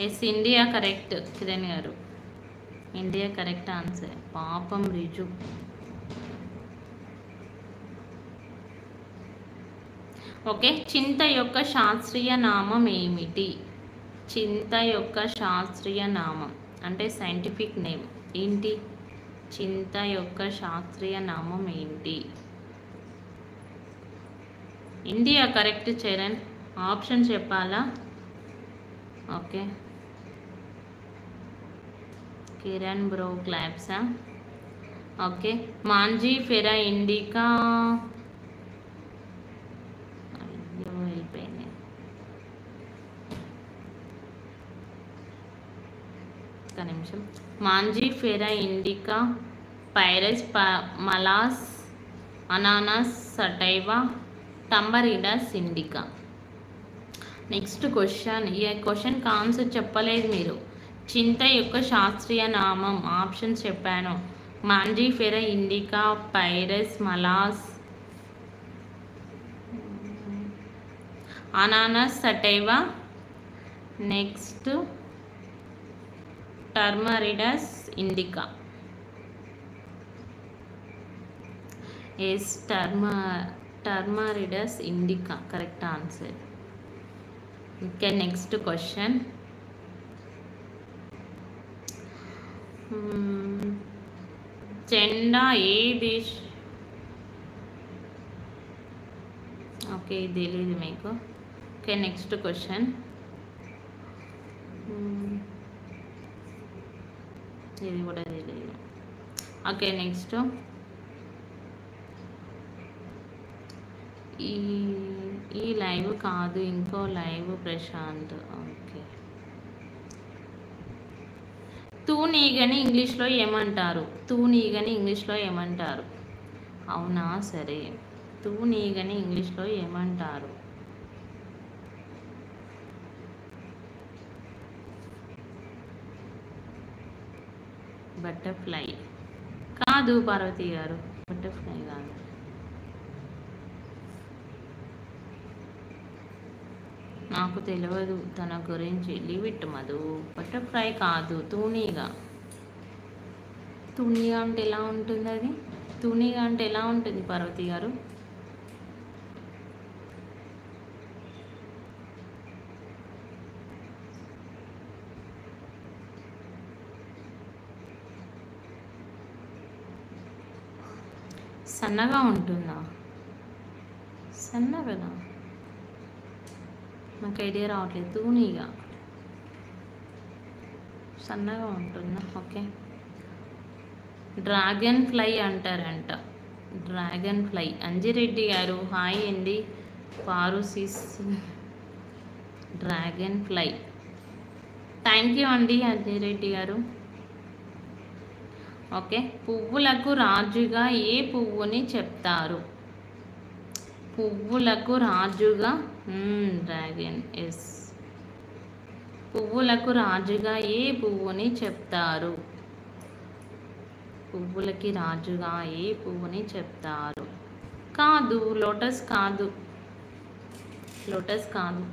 Yes, India correct Kiran గారు. India correct answer. పాపం రిజు. Okay, చింత యొక్క శాస్త్రీయ నామం ఏమిటి? చింత యొక్క శాస్త్రీయ నామం అంటే సైంటిఫిక్ నేమ్ ఏంటి? చింత యొక్క శాస్త్రీయ నామం ఏంటి? India correct Charan. ఆప్షన్ చెప్పాలా? ఓకే, కిరణ్ బ్రో క్లాప్సా? Okay, Mangifera indica. అయ్యో వెళ్ళిపోయింది. ఒక్క నిమిషం. Mangifera indica, Pyrus, Malus, Ananas, sativa, Tamarindus indica. Next question. ఈ క్వశ్చన్కి ఆన్సర్ చెప్పలేదు మీరు. చింత యొక్క శాస్త్రీయ నామం ఆప్షన్స్ చెప్పాను. Mangifera indica, Pyrus, Malus, Ananas, sativa, next Tamarindus indica. Yes, Tamarindus indica correct answer. Okay, next question. జెండా ఏ దేశ ఓకే ఇది తెలియదు మీకు. Okay, next question. ఇది కూడా తెలియదు. Okay, next. ఈ లైవ్ కాదు, ఇంకో లైవ్ ప్రశాంత్. ఓకే, తూనీగని ఇంగ్లీష్లో ఏమంటారు? తూనీగని ఇంగ్లీష్లో ఏమంటారు? అవునా, సరే. తూనీగని ఇంగ్లీష్లో ఏమంటారు? బటర్ఫ్లై కాదు పార్వతి గారు, బటర్ఫ్లై కాదు. నాకు తెలియదు తన గురించి. Leave it Madhu. బటర్ఫ్లై కాదు, తూనీగా. తూనీగా అంటే ఎలా ఉంటుంది? అది తూనీగా అంటే ఎలా ఉంటుంది పార్వతి గారు? సన్నగా ఉంటుందా? సన్నగా నాకు ఐడియా రావట్లేదు. తూనీగా సన్నగా ఉంటుందా? ఓకే, డ్రాగన్ ఫ్లై అంటారంట. Dragonfly. అంజిరెడ్డి గారు హాయ్ అండి. పారుసిస్ డ్రాగన్ ఫ్లై. థ్యాంక్ యూ అండి అంజిరెడ్డి గారు. ఓకే, పువ్వులకు రాజుగా ఏ పువ్వుని చెప్తారు? పువ్వులకు రాజుగా డ్రాగన్. ఎస్, పువ్వులకు రాజుగా ఏ పువ్వుని చెప్తారు? పువ్వులకి రాజుగా ఏ పువ్వుని చెప్తారు? కాదు, లోటస్ కాదు. లోటస్ కాదు.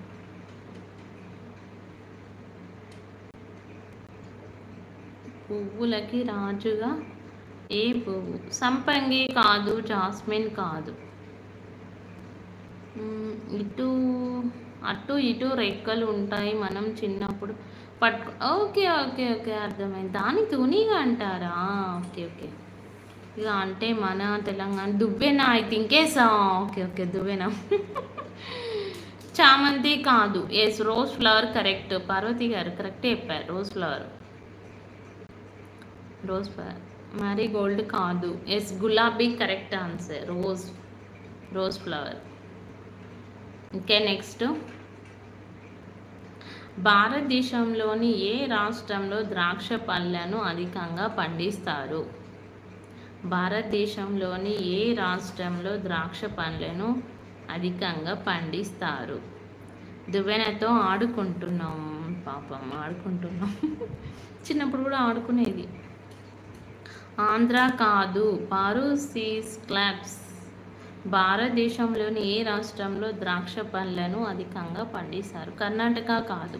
పువ్వులకి రాజుగా ఏ పువ్వు? సంపంగి కాదు, జాస్మిన్ కాదు. అటు ఇటు రెక్కలు ఉంటాయి, మనం చిన్నప్పుడు పట్టు. ఓకే ఓకే ఓకే, అర్థమైంది. దాని తూనీగా అంటారా? ఓకే ఓకే, ఇక అంటే మన తెలంగాణ దువ్వెన I think. Yes, okay okay, దువ్వెన. చామంతి కాదు. Yes, rose flower correct. Parvathi గారు కరెక్ట్ చెప్పారు. Rose flower. Rose flower. మరి గోల్డ్ కాదు. ఎస్, గులాబీ correct answer. Rose flower. Okay, next. భారతదేశంలోని ఏ రాష్ట్రంలో ద్రాక్ష పళ్ళను అధికంగా పండిస్తారు? భారతదేశంలోని ఏ రాష్ట్రంలో ద్రాక్ష పండ్లను అధికంగా పండిస్తారు? దువ్వెనతో ఆడుకుంటున్నాం, పాపం ఆడుకుంటున్నాం. చిన్నప్పుడు కూడా ఆడుకునేది. ఆంధ్ర కాదు. పారుసిస్ క్లాప్స్. భారతదేశంలోని ఏ రాష్ట్రంలో ద్రాక్ష పండ్లను అధికంగా పండిస్తారు? కర్ణాటక కాదు.